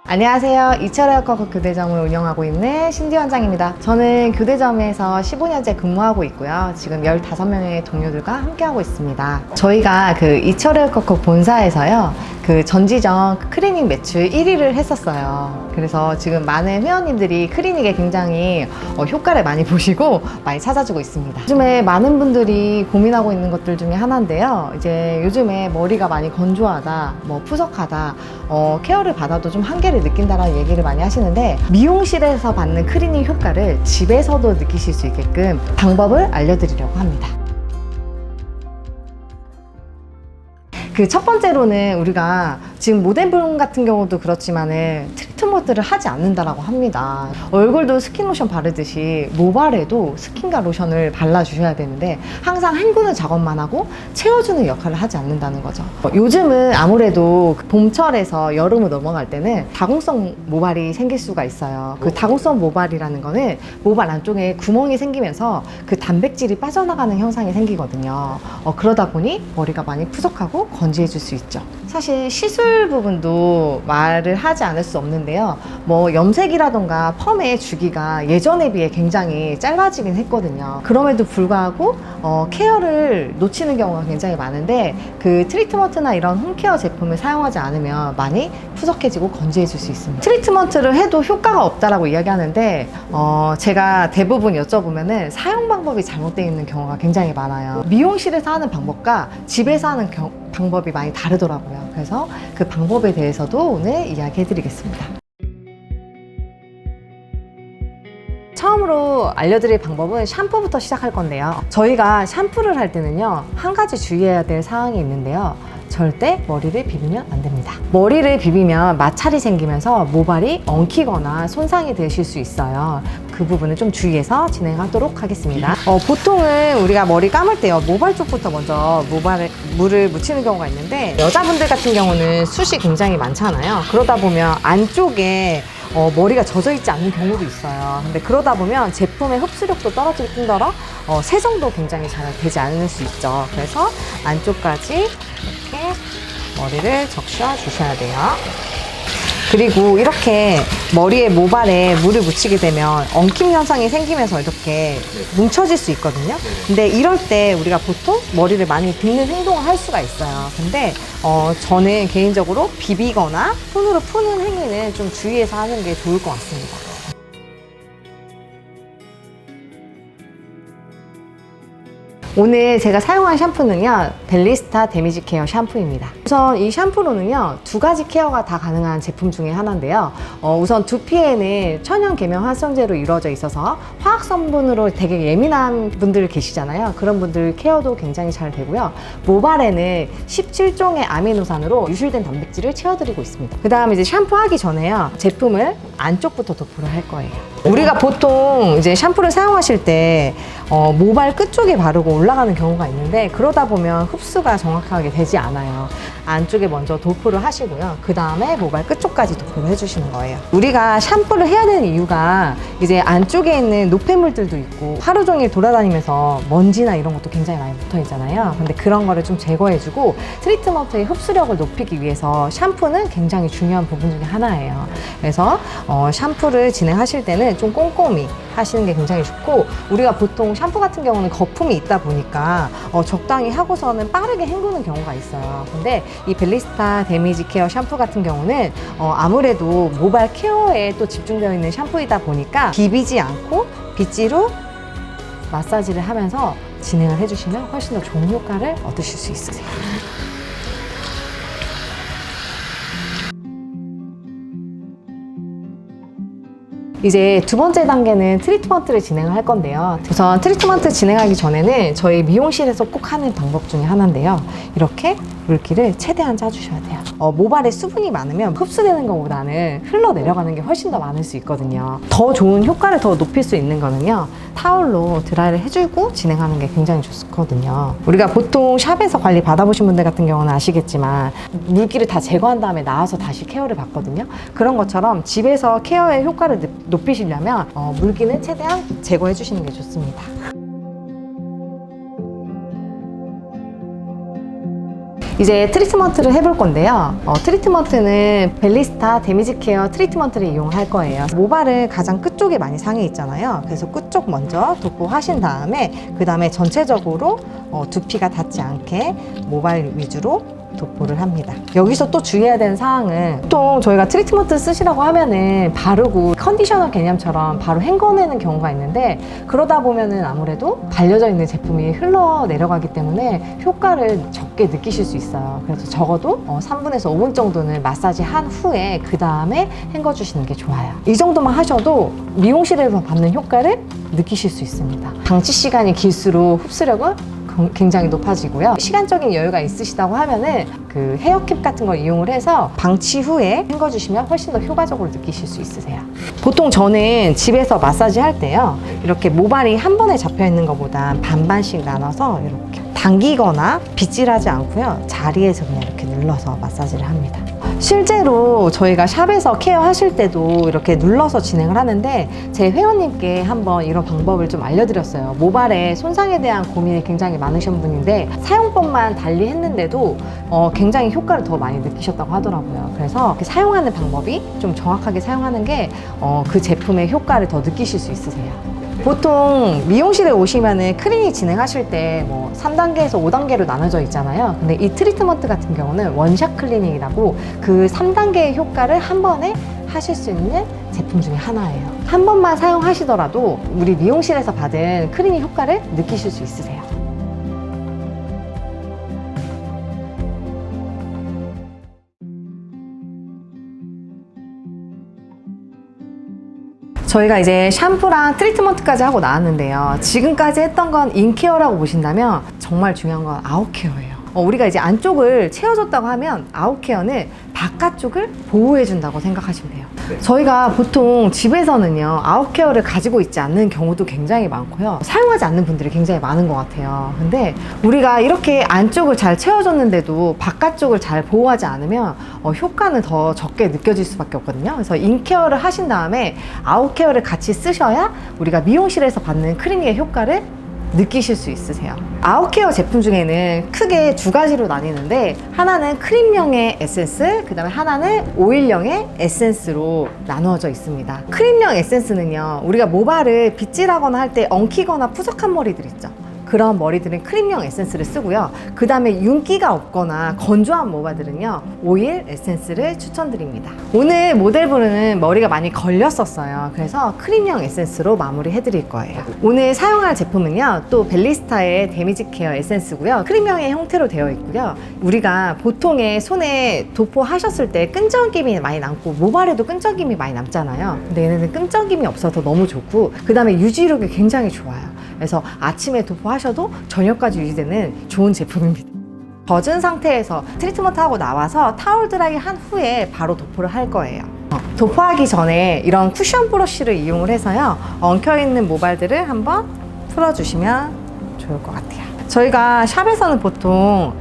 안녕하세요. 이철에어커 교대점을 운영하고 있는 신지 원장입니다. 저는 교대점에서 15년째 근무하고 있고요. 지금 15명의 동료들과 함께하고 있습니다. 저희가 이철에어커 본사에서요. 전지적 클리닉 매출 1위를 했었어요. 그래서 지금 많은 회원님들이 클리닉에 굉장히 효과를 많이 보시고 많이 찾아주고 있습니다. 요즘에 많은 분들이 고민하고 있는 것들 중에 하나인데요. 이제 요즘에 머리가 많이 건조하다, 푸석하다, 케어를 받아도 좀 한계를 느낀다라는 얘기를 많이 하시는데, 미용실에서 받는 클리닝 효과를 집에서도 느끼실 수 있게끔 방법을 알려드리려고 합니다. 첫 번째로는 우리가 지금 모델분 같은 경우도 그렇지만은 트리트먼트를 하지 않는다라고 합니다. 얼굴도 스킨로션 바르듯이 모발에도 스킨과 로션을 발라주셔야 되는데 항상 헹구는 작업만 하고 채워주는 역할을 하지 않는다는 거죠. 요즘은 아무래도 봄철에서 여름으로 넘어갈 때는 다공성 모발이 생길 수가 있어요. 다공성 모발이라는 거는 모발 안쪽에 구멍이 생기면서 단백질이 빠져나가는 현상이 생기거든요. 그러다 보니 머리가 많이 푸석하고 건지해질 수 있죠. 사실 시술 부분도 말을 하지 않을 수 없는데요. 염색이라던가 펌의 주기가 예전에 비해 굉장히 짧아지긴 했거든요. 그럼에도 불구하고 케어를 놓치는 경우가 굉장히 많은데, 트리트먼트나 이런 홈케어 제품을 사용하지 않으면 많이 푸석해지고 건조해질 수 있습니다. 트리트먼트를 해도 효과가 없다라고 이야기하는데, 제가 대부분 여쭤보면은 사용 방법이 잘못되어 있는 경우가 굉장히 많아요. 미용실에서 하는 방법과 집에서 하는 방법이 많이 다르더라고요. 그래서 그 방법에 대해서도 오늘 이야기해 드리겠습니다. 처음으로 알려드릴 방법은 샴푸부터 시작할 건데요. 저희가 샴푸를 할 때는요, 한 가지 주의해야 될 사항이 있는데요. 절대 머리를 비비면 안 됩니다. 머리를 비비면 마찰이 생기면서 모발이 엉키거나 손상이 되실 수 있어요. 그 부분은 좀 주의해서 진행하도록 하겠습니다. 보통은 우리가 머리 감을 때요, 모발 쪽부터 먼저 모발에 물을 묻히는 경우가 있는데, 여자분들 같은 경우는 숱이 굉장히 많잖아요. 그러다 보면 안쪽에 머리가 젖어 있지 않는 경우도 있어요. 근데 그러다 보면 제품의 흡수력도 떨어질 뿐더러 세정도 굉장히 잘 되지 않을 수 있죠. 그래서 안쪽까지 이렇게 머리를 적셔 주셔야 돼요. 그리고 이렇게 머리에 모발에 물을 묻히게 되면 엉킴 현상이 생기면서 이렇게 뭉쳐질 수 있거든요. 근데 이럴 때 우리가 보통 머리를 많이 빗는 행동을 할 수가 있어요. 근데 저는 개인적으로 비비거나 손으로 푸는 행위는 좀 주의해서 하는 게 좋을 것 같습니다. 오늘 제가 사용한 샴푸는요, 벨리스타 데미지 케어 샴푸입니다. 우선 이 샴푸로는요, 2가지 케어가 다 가능한 제품 중에 하나인데요. 우선 두피에는 천연 계면 활성제로 이루어져 있어서 화학 성분으로 되게 예민한 분들 계시잖아요. 그런 분들 케어도 굉장히 잘 되고요. 모발에는 17종의 아미노산으로 유실된 단백질을 채워드리고 있습니다. 그 다음에 이제 샴푸하기 전에요, 제품을 안쪽부터 도포를 할 거예요. 우리가 보통 이제 샴푸를 사용하실 때 모발 끝쪽에 바르고 올라가는 경우가 있는데, 그러다 보면 흡수가 정확하게 되지 않아요. 안쪽에 먼저 도포를 하시고요. 그 다음에 모발 끝쪽까지 도포를 해주시는 거예요. 우리가 샴푸를 해야 되는 이유가 이제 안쪽에 있는 노폐물들도 있고 하루 종일 돌아다니면서 먼지나 이런 것도 굉장히 많이 붙어 있잖아요. 근데 그런 거를 좀 제거해주고 트리트먼트의 흡수력을 높이기 위해서 샴푸는 굉장히 중요한 부분 중에 하나예요. 그래서 샴푸를 진행하실 때는 좀 꼼꼼히 하시는 게 굉장히 좋고, 우리가 보통 샴푸 같은 경우는 거품이 있다 보니까 적당히 하고서는 빠르게 헹구는 경우가 있어요. 근데 이 벨리스타 데미지 케어 샴푸 같은 경우는 아무래도 모발 케어에 또 집중되어 있는 샴푸이다 보니까 비비지 않고 빗질로 마사지를 하면서 진행을 해주시면 훨씬 더 좋은 효과를 얻으실 수 있으세요. 이제 2번째 단계는 트리트먼트를 진행을 할 건데요. 우선 트리트먼트 진행하기 전에는 저희 미용실에서 꼭 하는 방법 중에 하나인데요. 이렇게 물기를 최대한 짜주셔야 돼요. 모발에 수분이 많으면 흡수되는 것보다는 흘러내려가는 게 훨씬 더 많을 수 있거든요. 더 좋은 효과를 더 높일 수 있는 거는요, 타올로 드라이를 해주고 진행하는 게 굉장히 좋거든요. 우리가 보통 샵에서 관리 받아보신 분들 같은 경우는 아시겠지만 물기를 다 제거한 다음에 나와서 다시 케어를 받거든요. 그런 것처럼 집에서 케어의 효과를 높이시려면 물기는 최대한 제거해 주시는 게 좋습니다. 이제 트리트먼트를 해볼 건데요. 트리트먼트는 벨리스타 데미지 케어 트리트먼트를 이용할 거예요. 모발은 가장 끝쪽에 많이 상해 있잖아요. 그래서 끝쪽 먼저 도포하신 다음에 그 다음에 전체적으로 두피가 닿지 않게 모발 위주로 도포를 합니다. 여기서 또 주의해야 되는 사항은 보통 저희가 트리트먼트 쓰시라고 하면은 바르고 컨디셔너 개념처럼 바로 헹궈내는 경우가 있는데 그러다 보면은 아무래도 발려져 있는 제품이 흘러 내려가기 때문에 효과를 적게 느끼실 수 있어요. 그래서 적어도 3분에서 5분 정도는 마사지 한 후에 그 다음에 헹궈 주시는 게 좋아요. 이 정도만 하셔도 미용실에서 받는 효과를 느끼실 수 있습니다. 방치 시간이 길수록 흡수력은 굉장히 높아지고요. 시간적인 여유가 있으시다고 하면은 그 헤어캡 같은 걸 이용을 해서 방치 후에 헹궈주시면 훨씬 더 효과적으로 느끼실 수 있으세요. 보통 저는 집에서 마사지 할 때요, 이렇게 모발이 한 번에 잡혀 있는 것보다 반반씩 나눠서 이렇게 당기거나 빗질하지 않고요, 자리에서 그냥 이렇게 눌러서 마사지를 합니다. 실제로 저희가 샵에서 케어하실 때도 이렇게 눌러서 진행을 하는데 제 회원님께 한번 이런 방법을 좀 알려드렸어요. 모발에 손상에 대한 고민이 굉장히 많으신 분인데 사용법만 달리 했는데도 굉장히 효과를 더 많이 느끼셨다고 하더라고요. 그래서 이렇게 사용하는 방법이 좀 정확하게 사용하는 게 그 제품의 효과를 더 느끼실 수 있으세요. 보통 미용실에 오시면은 클리닉 진행하실 때 뭐 3단계에서 5단계로 나눠져 있잖아요. 근데 이 트리트먼트 같은 경우는 원샷 클리닉이라고 그 3단계의 효과를 한 번에 하실 수 있는 제품 중에 하나예요. 한 번만 사용하시더라도 우리 미용실에서 받은 클리닉 효과를 느끼실 수 있으세요. 저희가 이제 샴푸랑 트리트먼트까지 하고 나왔는데요. 지금까지 했던 건 인케어라고 보신다면 정말 중요한 건 아웃케어예요. 우리가 이제 안쪽을 채워줬다고 하면 아웃케어는 바깥쪽을 보호해준다고 생각하시면 돼요. 네. 저희가 보통 집에서는요, 아웃케어를 가지고 있지 않는 경우도 굉장히 많고요, 사용하지 않는 분들이 굉장히 많은 것 같아요. 근데 우리가 이렇게 안쪽을 잘 채워줬는데도 바깥쪽을 잘 보호하지 않으면 효과는 더 적게 느껴질 수밖에 없거든요. 그래서 인케어를 하신 다음에 아웃케어를 같이 쓰셔야 우리가 미용실에서 받는 클리닉의 효과를 느끼실 수 있으세요. 아웃케어 제품 중에는 크게 두 가지로 나뉘는데 하나는 크림형의 에센스, 그 다음에 하나는 오일형의 에센스로 나누어져 있습니다. 크림형 에센스는요, 우리가 모발을 빗질하거나 할 때 엉키거나 푸석한 머리들 있죠, 그런 머리들은 크림형 에센스를 쓰고요. 그 다음에 윤기가 없거나 건조한 모발들은요, 오일 에센스를 추천드립니다. 오늘 모델분은 머리가 많이 걸렸었어요. 그래서 크림형 에센스로 마무리 해드릴 거예요. 오늘 사용할 제품은요, 또 벨리스타의 데미지 케어 에센스고요, 크림형의 형태로 되어 있고요. 우리가 보통의 손에 도포하셨을 때 끈적임이 많이 남고 모발에도 끈적임이 많이 남잖아요. 근데 얘네는 끈적임이 없어서 너무 좋고, 그 다음에 유지력이 굉장히 좋아요. 그래서 아침에 도포하셔도 저녁까지 유지되는 좋은 제품입니다. 젖은 상태에서 트리트먼트 하고 나와서 타올 드라이 한 후에 바로 도포를 할 거예요. 도포하기 전에 이런 쿠션 브러쉬를 이용을 해서요, 엉켜있는 모발들을 한번 풀어주시면 좋을 것 같아요. 저희가 샵에서는 보통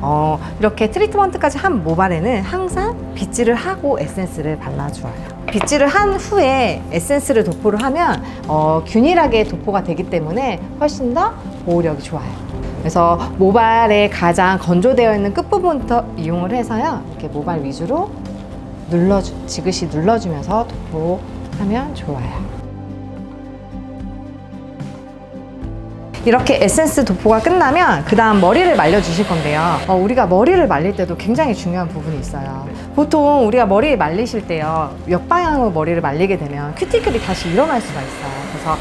이렇게 트리트먼트까지 한 모발에는 항상 빗질을 하고 에센스를 발라주어요. 빗질을 한 후에 에센스를 도포를 하면 균일하게 도포가 되기 때문에 훨씬 더 보호력이 좋아요. 그래서 모발에 가장 건조되어 있는 끝부분부터 이용을 해서요, 이렇게 모발 위주로 지그시 눌러주면서 도포하면 좋아요. 이렇게 에센스 도포가 끝나면 그 다음 머리를 말려주실 건데요. 우리가 머리를 말릴 때도 굉장히 중요한 부분이 있어요. 보통 우리가 머리를 말리실 때요, 역방향으로 머리를 말리게 되면 큐티클이 다시 일어날 수가 있어요. 그래서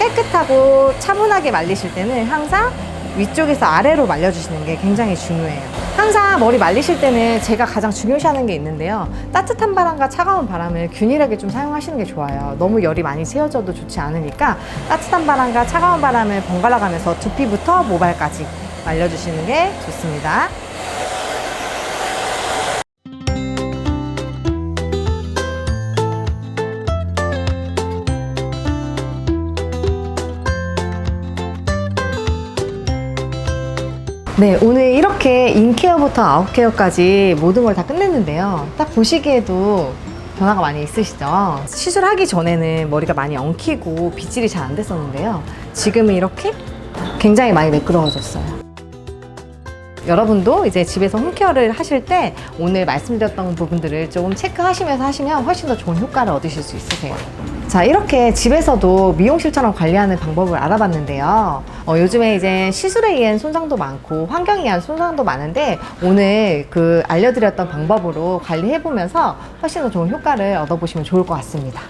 깨끗하고 차분하게 말리실 때는 항상 위쪽에서 아래로 말려주시는 게 굉장히 중요해요. 항상 머리 말리실 때는 제가 가장 중요시하는 게 있는데요, 따뜻한 바람과 차가운 바람을 균일하게 좀 사용하시는 게 좋아요. 너무 열이 많이 채워져도 좋지 않으니까 따뜻한 바람과 차가운 바람을 번갈아 가면서 두피부터 모발까지 말려주시는 게 좋습니다. 네, 오늘 이렇게 인케어부터 아웃케어까지 모든 걸 다 끝냈는데요. 딱 보시기에도 변화가 많이 있으시죠? 시술하기 전에는 머리가 많이 엉키고 빗질이 잘 안 됐었는데요. 지금은 이렇게 굉장히 많이 매끄러워졌어요. 여러분도 이제 집에서 홈케어를 하실 때 오늘 말씀드렸던 부분들을 조금 체크하시면서 하시면 훨씬 더 좋은 효과를 얻으실 수 있으세요. 자, 이렇게 집에서도 미용실처럼 관리하는 방법을 알아봤는데요. 요즘에 이제 시술에 의한 손상도 많고 환경에 의한 손상도 많은데 오늘 그 알려드렸던 방법으로 관리해보면서 훨씬 더 좋은 효과를 얻어보시면 좋을 것 같습니다.